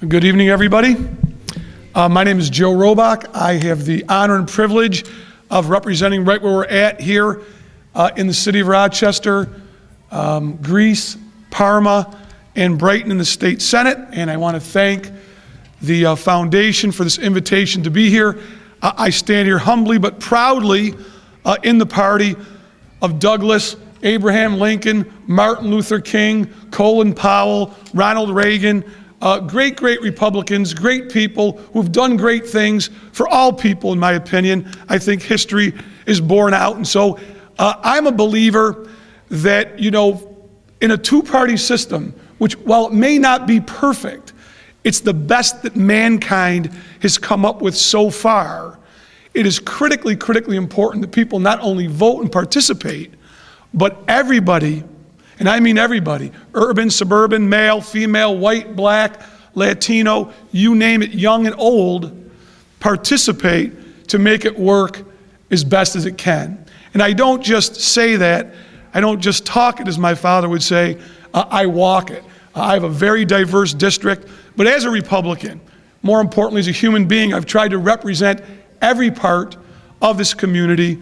Good evening, everybody. My name is Joe Robach. I have the honor and privilege of representing right where we're at here in the city of Rochester, Greece, Parma, and Brighton in the state Senate. And I want to thank the foundation for this invitation to be here. I stand here humbly but proudly in the party of Douglas, Abraham Lincoln, Martin Luther King, Colin Powell, Ronald Reagan, great Republicans, great people who've done great things for all people, in my opinion. I think history is borne out. And so I'm a believer that, in a two-party system, which while it may not be perfect, it's the best that mankind has come up with so far. It is critically important that people not only vote and participate, but everybody, and I mean everybody, urban, suburban, male, female, white, black, Latino, you name it, young and old, participate to make it work as best as it can. And I don't just say that, I don't just talk it, as my father would say, I walk it. I have a very diverse district, but as a Republican, more importantly as a human being, I've tried to represent every part of this community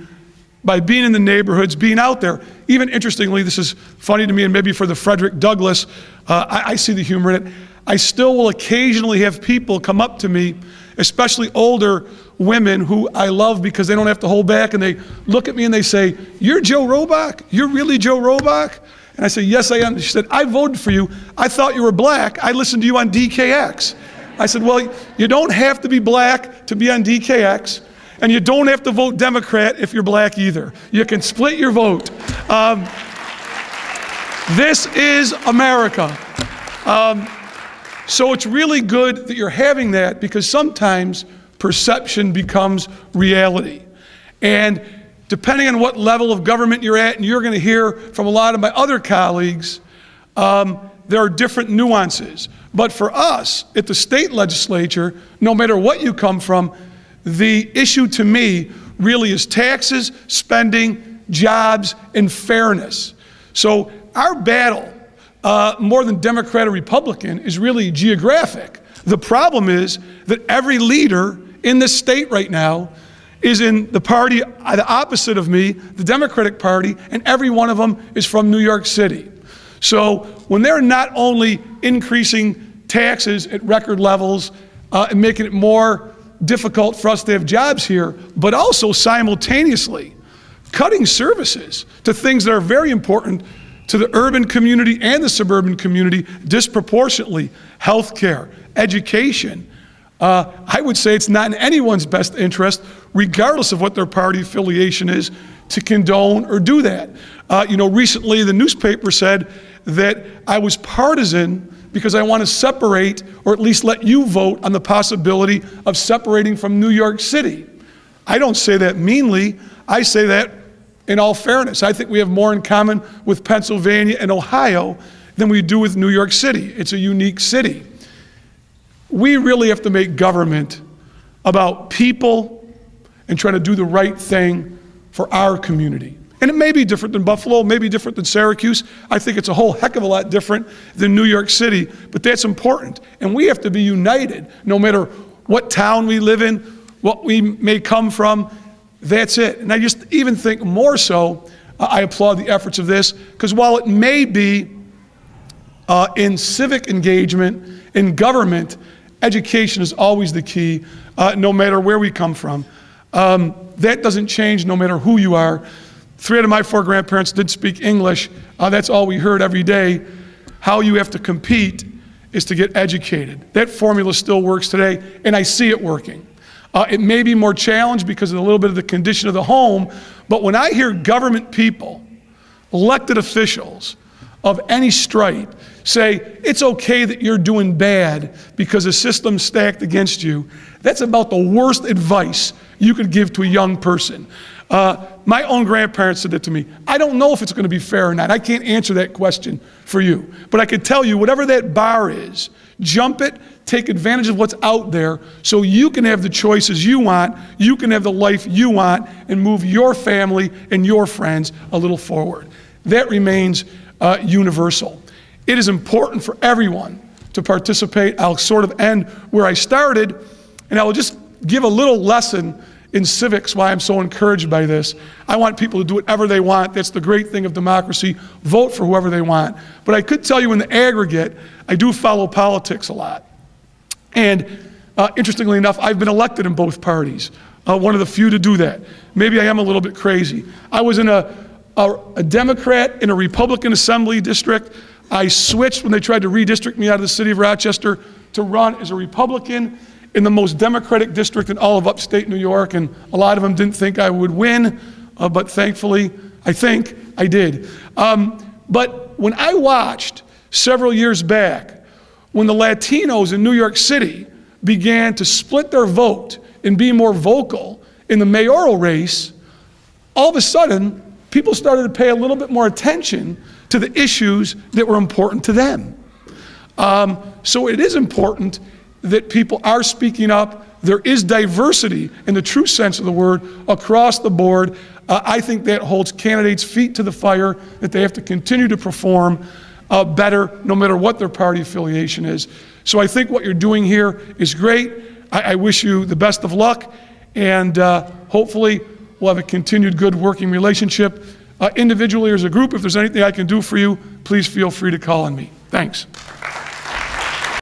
by being in the neighborhoods, being out there. Even interestingly, this is funny to me, and maybe for the Frederick Douglass, I see the humor in it. I still will occasionally have people come up to me, especially older women who I love because they don't have to hold back, and they look at me and they say, "You're Joe Robach? You're really Joe Robach?" And I say, "Yes, I am." She said, "I voted for you. I thought you were black. I listened to you on DKX." I said, "Well, you don't have to be black to be on DKX. And you don't have to vote Democrat if you're black either. You can split your vote." This is America. So it's really good that you're having that, because sometimes perception becomes reality. And depending on what level of government you're at, and you're going to hear from a lot of my other colleagues, there are different nuances. But for us at the state legislature, no matter what you come from, the issue to me really is taxes, spending, jobs, and fairness. So our battle, more than Democrat or Republican, is really geographic. The problem is that every leader in this state right now is in the party the opposite of me, the Democratic Party, and every one of them is from New York City. So when they're not only increasing taxes at record levels and making it more difficult for us to have jobs here, but also simultaneously cutting services to things that are very important to the urban community and the suburban community disproportionately: healthcare, education. I would say it's not in anyone's best interest, regardless of what their party affiliation is, to condone or do that. Recently the newspaper said that I was partisan because I want to separate, or at least let you vote on the possibility of separating from New York City. I don't say that meanly. I say that in all fairness. I think we have more in common with Pennsylvania and Ohio than we do with New York City. It's a unique city. We really have to make government about people and try to do the right thing for our community. And it may be different than Buffalo, maybe different than Syracuse. I think it's a whole heck of a lot different than New York City, but that's important. And we have to be united, no matter what town we live in, what we may come from. That's it. And I just even think more so, I applaud the efforts of this, because while it may be in civic engagement, in government, education is always the key, no matter where we come from. That doesn't change no matter who you are. 3 out of my 4 grandparents did speak English. That's all we heard every day. How you have to compete is to get educated. That formula still works today, and I see it working. It may be more challenged because of a little bit of the condition of the home, but when I hear government people, elected officials of any stripe, say it's okay that you're doing bad because the system's stacked against you, that's about the worst advice you could give to a young person. My own grandparents said that to me. I don't know if it's going to be fair or not. I can't answer that question for you. But I can tell you, whatever that bar is, jump it, take advantage of what's out there so you can have the choices you want, you can have the life you want, and move your family and your friends a little forward. That remains universal. It is important for everyone to participate. I'll sort of end where I started, and I will just give a little lesson in civics why I'm so encouraged by this. I want people to do whatever they want. That's the great thing of democracy. Vote for whoever they want. But I could tell you in the aggregate, I do follow politics a lot. And interestingly enough, I've been elected in both parties. One of the few to do that. Maybe I am a little bit crazy. I was in a Democrat in a Republican Assembly district. I switched when they tried to redistrict me out of the city of Rochester to run as a Republican in the most Democratic district in all of upstate New York, and a lot of them didn't think I would win, but thankfully, I think I did. But when I watched several years back, when the Latinos in New York City began to split their vote and be more vocal in the mayoral race, all of a sudden, people started to pay a little bit more attention to the issues that were important to them. So it is important that people are speaking up. There is diversity in the true sense of the word across the board. I think that holds candidates' feet to the fire, that they have to continue to perform better no matter what their party affiliation is. So I think what you're doing here is great. I wish you the best of luck, and hopefully we'll have a continued good working relationship. Individually or as a group, if there's anything I can do for you, please feel free to call on me. Thanks.